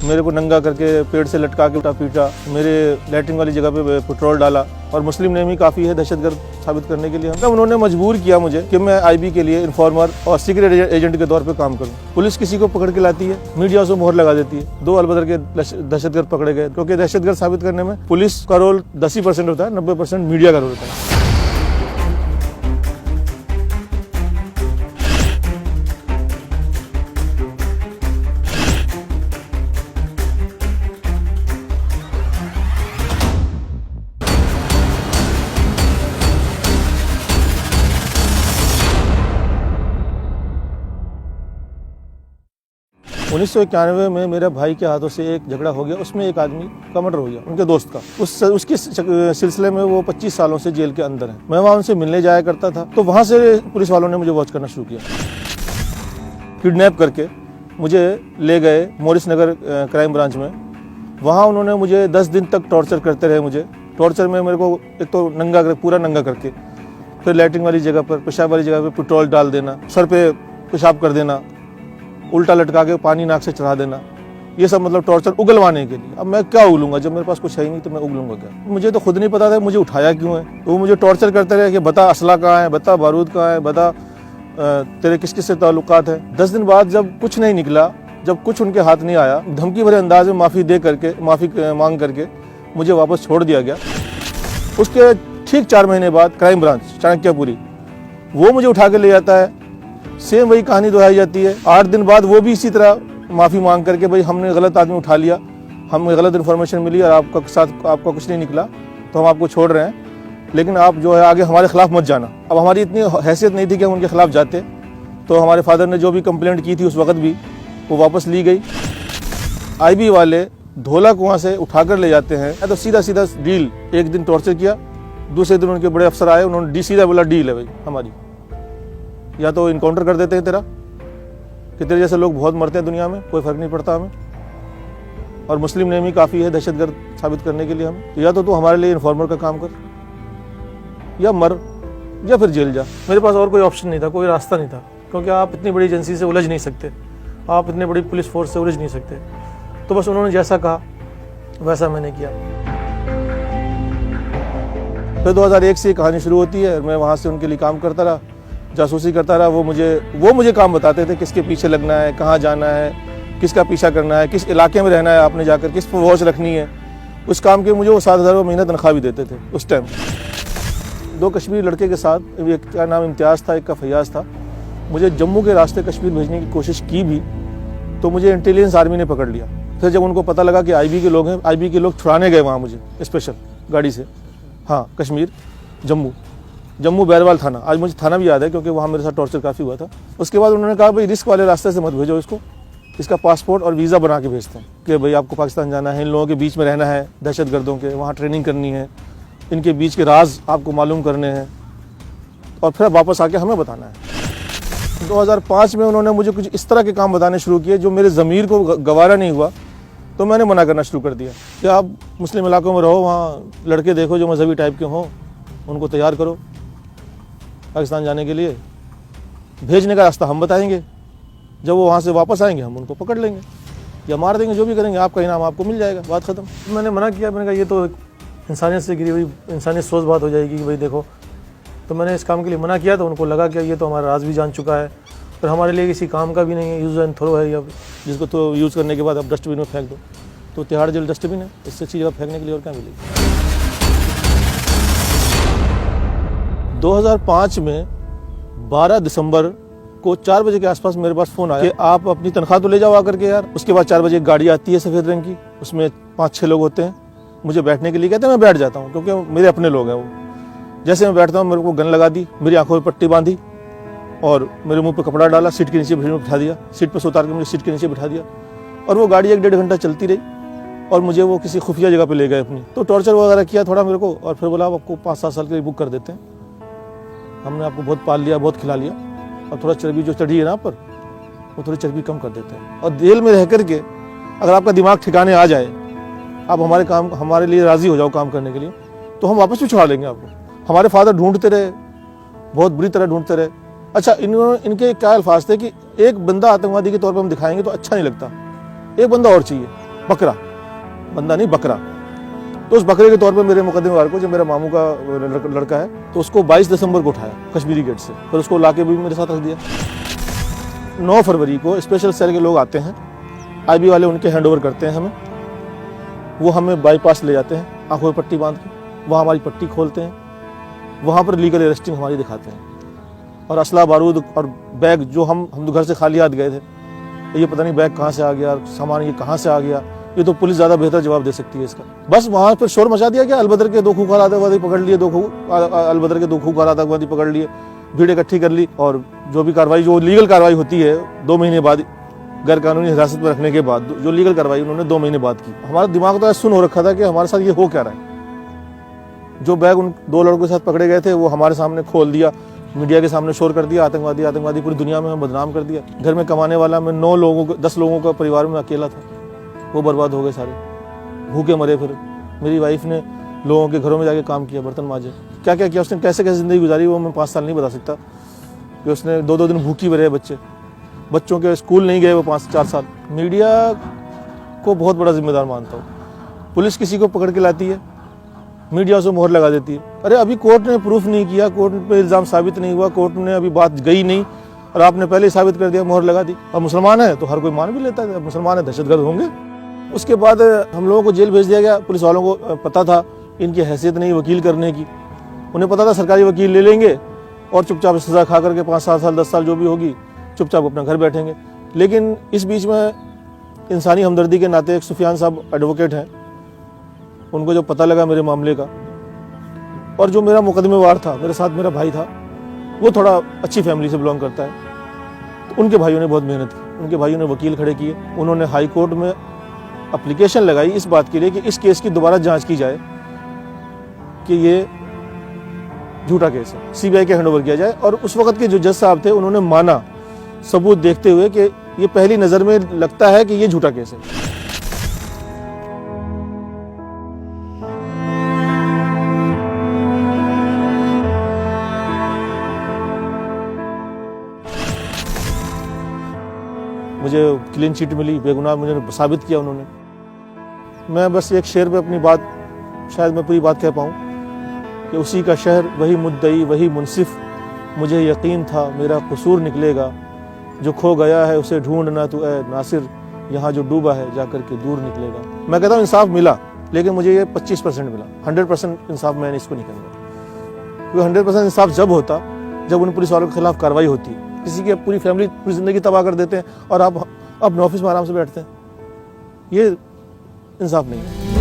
मेरे को नंगा करके पेड़ से लटका के पीटा, मेरे लैट्रिन वाली जगह पे पेट्रोल डाला और मुस्लिम नेम ही काफ़ी है दहशतगर्द साबित करने के लिए। मतलब उन्होंने मजबूर किया मुझे कि मैं आईबी के लिए इन्फॉर्मर और सीक्रेट एजेंट के तौर पे काम करूं। पुलिस किसी को पकड़ के लाती है, मीडिया उसको मोहर लगा देती है। 2 अलबदर के दहशतगर्द पकड़े गए, क्योंकि दहशतगर्द साबित करने में पुलिस का रोल 10% होता है, 90% मीडिया का रोल होता है। 1991 में मेरे भाई के हाथों से एक झगड़ा हो गया, उसमें एक आदमी का मर्डर हो गया, उनके दोस्त का। उसके सिलसिले में वो 25 सालों से जेल के अंदर है। मैं वहाँ उनसे मिलने जाया करता था, तो वहाँ से पुलिस वालों ने मुझे वॉच करना शुरू किया। किडनैप करके मुझे ले गए मोरिस नगर क्राइम ब्रांच में। वहाँ उन्होंने मुझे 10 दिन तक टॉर्चर करते रहे। मुझे टॉर्चर में मेरे को एक तो पूरा नंगा करके, फिर लैट्रिन वाली जगह पर, पेशाब वाली जगह पर पेट्रोल डाल देना, सर पे पेशाब कर देना, उल्टा लटका के पानी नाक से चढ़ा देना, ये सब मतलब टॉर्चर उगलवाने के लिए। अब मैं क्या उगलूंगा, जब मेरे पास कुछ है ही नहीं तो मैं उगलूंगा क्या? मुझे तो खुद नहीं पता था मुझे उठाया क्यों है। तो वो मुझे टॉर्चर करते रहे कि बता असला कहाँ है, बता बारूद कहाँ है, बता तेरे किस किस से ताल्लुकात है। 10 दिन बाद जब कुछ नहीं निकला, जब कुछ उनके हाथ नहीं आया, धमकी भरे अंदाज में माफ़ी मांग करके मुझे वापस छोड़ दिया गया। उसके ठीक 4 महीने बाद क्राइम ब्रांच चाणक्यपुरी वो मुझे उठा के ले जाता है। सेम वही कहानी दोहराई जाती है। 8 दिन बाद वो भी इसी तरह माफ़ी मांग करके, भाई हमने गलत आदमी उठा लिया, हमें गलत इन्फॉर्मेशन मिली और आपका कुछ नहीं निकला, तो हम आपको छोड़ रहे हैं, लेकिन आप जो है आगे हमारे खिलाफ मत जाना। अब हमारी इतनी हैसियत नहीं थी कि हम उनके खिलाफ जाते, तो हमारे फादर ने जो भी कंप्लेंट की थी उस वक्त भी वो वापस ली गई। आईबी वाले धोला कुआं से उठाकर ले जाते हैं, तो सीधा सीधा डील। एक दिन टॉर्चर किया, दूसरे दिन उनके बड़े अफसर आए, उन्होंने सीधा बोला डील है भाई हमारी, या तो इनकाउंटर कर देते हैं तेरा, कि तेरे जैसे लोग बहुत मरते हैं दुनिया में, कोई फर्क नहीं पड़ता हमें, और मुस्लिम नेम ही काफ़ी है दहशतगर्द साबित करने के लिए हमें। तो या तो तू हमारे लिए इन्फॉर्मर का काम कर, या मर, या फिर जेल जा। मेरे पास और कोई ऑप्शन नहीं था, कोई रास्ता नहीं था, क्योंकि आप इतनी बड़ी एजेंसी से उलझ नहीं सकते, आप इतनी बड़ी पुलिस फोर्स से उलझ नहीं सकते। तो बस उन्होंने जैसा कहा वैसा मैंने किया। फिर 2001 से कहानी शुरू होती है। मैं वहाँ से उनके लिए काम करता रहा, जासूसी करता रहा। वो मुझे काम बताते थे, किसके पीछे लगना है, कहाँ जाना है, किसका पीछा करना है, किस इलाके में रहना है आपने जाकर, किस पर वॉच रखनी है। उस काम के मुझे वो 7,000 महीना तनख्वाह भी देते थे उस टाइम। 2 कश्मीरी लड़के के साथ, एक का नाम इम्तियाज़ था, एक का फैयाज़ था। मुझे जम्मू के रास्ते कश्मीर भेजने की कोशिश की भी, तो मुझे इंटेलिजेंस आर्मी ने पकड़ लिया। फिर जब उनको पता लगा कि आईबी के लोग हैं, आईबी के लोग छुड़ाने गए वहाँ मुझे स्पेशल गाड़ी से, हाँ कश्मीर, जम्मू बैरवाल थाना। आज मुझे थाना भी याद है, क्योंकि वहाँ मेरे साथ टॉर्चर काफ़ी हुआ था। उसके बाद उन्होंने कहा भाई रिस्क वाले रास्ते से मत भेजो इसको, इसका पासपोर्ट और वीज़ा बना के भेजते हैं कि भाई आपको पाकिस्तान जाना है, इन लोगों के बीच में रहना है, दहशतगर्दों के, वहाँ ट्रेनिंग करनी है, इनके बीच के राज आपको मालूम करने हैं, और फिर वापस आके हमें बताना है। 2005 में उन्होंने मुझे कुछ इस तरह के काम बताने शुरू किए जो मेरे ज़मीर को गवारा नहीं हुआ, तो मैंने मना करना शुरू कर दिया कि आप मुस्लिम इलाकों में रहो, वहाँ लड़के देखो जो मजहबी टाइप के हों, उनको तैयार करो पाकिस्तान जाने के लिए। भेजने का रास्ता हम बताएंगे, जब वो वहाँ से वापस आएंगे हम उनको पकड़ लेंगे या मार देंगे, जो भी करेंगे, आपका इनाम आपको मिल जाएगा, बात ख़त्म। मैंने मना किया, मैंने कहा ये तो इंसानियत से गिरी हुई इंसानियत सोच बात हो जाएगी कि भाई देखो। तो मैंने इस काम के लिए मना किया, तो उनको लगा कि ये तो हमारा राज भी जान चुका है और हमारे लिए किसी काम का भी नहीं है, यूज़ एंड थ्रो है, या जिसको तो यूज़ करने के बाद आप डस्टबिन में फेंक दो। तो तिहाड़ जेल डस्टबिन है, इससे अच्छी जगह फेंकने के लिए और क्या मिलेगी। 2005 में 12 दिसंबर को 4 बजे के आसपास मेरे पास फ़ोन आया कि आप अपनी तनख्वाह तो ले जाओ आकर के यार। उसके बाद 4 बजे एक गाड़ी आती है सफ़ेद रंग की, उसमें 5-6 लोग होते हैं, मुझे बैठने के लिए कहते हैं। मैं बैठ जाता हूँ, क्योंकि मेरे अपने लोग हैं वो। जैसे मैं बैठता हूँ, मेरे को गन लगा दी, मेरी आंखों में पट्टी बांधी और मेरे मुंह पे कपड़ा डाला, सीट के नीचे बिठा दिया, सीट पर से उतार के मुझे सीट के नीचे बिठा दिया, और वो गाड़ी 1-1.5 घंटा चलती रही, और मुझे वो किसी खुफिया जगह पे ले गए अपनी। तो टॉर्चर वगैरह किया थोड़ा मेरे को, और फिर बोला आपको 5-7 साल के लिए बुक कर देते हैं, हमने आपको बहुत पाल लिया, बहुत खिला लिया, और थोड़ा चर्बी जो चढ़ी है ना पर, वो थोड़ी चर्बी कम कर देते हैं। और जेल में रह करके अगर आपका दिमाग ठिकाने आ जाए, आप हमारे लिए राज़ी हो जाओ काम करने के लिए, तो हम वापस भी छुड़ा लेंगे आपको। हमारे फादर ढूंढते रहे, बहुत बुरी तरह ढूंढते रहे। अच्छा, इनके क्या अल्फाज थे कि एक बंदा आतंकवादी के तौर पर हम दिखाएंगे तो अच्छा नहीं लगता, एक बंदा और चाहिए। बकरा, बंदा नहीं बकरा। तो उस बकरे के तौर पर मेरे मुकदमेवार को, जो मेरा मामू का लड़का है, तो उसको 22 दिसंबर को उठाया कश्मीरी गेट से, फिर उसको लाके भी मेरे साथ रख दिया। 9 फरवरी को स्पेशल सेल के लोग आते हैं, आईबी वाले उनके हैंडओवर करते हैं हमें, वो हमें बाईपास ले जाते हैं, आंखों में पट्टी बांध के, वहाँ हमारी पट्टी खोलते हैं, वहाँ पर लीगल अरेस्टिंग हमारी दिखाते हैं, और असला बारूद और बैग जो हम तो घर से खाली हाथ गए थे, ये पता नहीं बैग कहाँ से आ गया, सामान ये कहाँ से आ गया, ये तो पुलिस ज़्यादा बेहतर जवाब दे सकती है इसका। बस वहाँ पर शोर मचा दिया गया, अलबदर के 2 खूंखार आतंकवादी पकड़ लिए, अलबदर के 2 खूंखार आतंकवादी पकड़ लिए, भीड़ इकट्ठी कर ली, और जो भी कार्रवाई, जो लीगल कार्रवाई होती है 2 महीने बाद, गैर कानूनी हिरासत में रखने के बाद जो लीगल कार्रवाई उन्होंने 2 महीने बाद की। हमारा दिमाग तो सुन हो रखा था कि हमारे साथ ये हो क्या रहा है। जो बैग उन 2 लड़कों के साथ पकड़े गए थे वो हमारे सामने खोल दिया, मीडिया के सामने शोर कर दिया, आतंकवादी आतंकवादी, पूरी दुनिया में हमें बदनाम कर दिया। घर में कमाने वाला मैं 10 लोगों का परिवार में अकेला था, वो बर्बाद हो गए सारे, भूखे मरे। फिर मेरी वाइफ ने लोगों के घरों में जाके काम किया, बर्तन मांजे, क्या क्या किया उसने, कैसे कैसे ज़िंदगी गुजारी वो मैं 5 साल नहीं बता सकता कि उसने 2-2 दिन भूखी रहे बच्चों के स्कूल नहीं गए वो 5-4 साल। मीडिया को बहुत बड़ा जिम्मेदार मानता हूँ। पुलिस किसी को पकड़ के लाती है, मीडिया उसे मोहर लगा देती है। अरे अभी कोर्ट ने प्रूफ नहीं किया, कोर्ट पे इल्ज़ाम साबित नहीं हुआ, कोर्ट ने अभी बात गई नहीं, और आपने पहले ही साबित कर दिया, मोहर लगा दी। और मुसलमान है तो हर कोई मान भी लेता है, मुसलमान है दहशतगर्द होंगे। उसके बाद हम लोगों को जेल भेज दिया गया। पुलिस वालों को पता था इनकी हैसियत नहीं वकील करने की, उन्हें पता था सरकारी वकील ले लेंगे और चुपचाप सज़ा खा करके 5-7 साल 10 साल जो भी होगी चुपचाप अपना घर बैठेंगे। लेकिन इस बीच में इंसानी हमदर्दी के नाते एक सुफियान साहब एडवोकेट हैं, उनको जो पता लगा मेरे मामले का, और जो मेरा मुकदमेवार था, मेरे साथ मेरा भाई था, वो थोड़ा अच्छी फैमिली से बिलोंग करता है, तो उनके भाइयों ने बहुत मेहनत की, उनके भाइयों ने वकील खड़े किए, उन्होंने हाई कोर्ट में एप्लीकेशन लगाई इस बात के लिए कि इस केस की दोबारा जांच की जाए कि ये झूठा केस है, सीबीआई के हैंडओवर किया जाए। और उस वक्त के जो जज साहब थे उन्होंने माना, सबूत देखते हुए, कि ये पहली नज़र में लगता है कि ये झूठा केस है। मुझे क्लीन चिट मिली, बेगुनाह मुझे साबित किया उन्होंने। मैं बस एक शेर पे अपनी बात, शायद मैं पूरी बात कह पाऊँ, कि उसी का शहर, वही मुद्दई, वही मुनसिफ, मुझे यकीन था मेरा कसूर निकलेगा, जो खो गया है उसे ढूंढना तू ए नासिर, यहाँ जो डूबा है जाकर के दूर निकलेगा। मैं कहता हूँ इंसाफ मिला, लेकिन मुझे ये 25% मिला, 100% इंसाफ मैंने इसको नहीं कहूँगा। क्योंकि 100% इंसाफ जब होता जब उन पुलिस वालों के खिलाफ कार्रवाई होती, किसी की पूरी फैमिली पूरी ज़िंदगी तबाह कर देते हैं और आप अपने ऑफिस में आराम से बैठते हैं, ये इंसाफ नहीं है।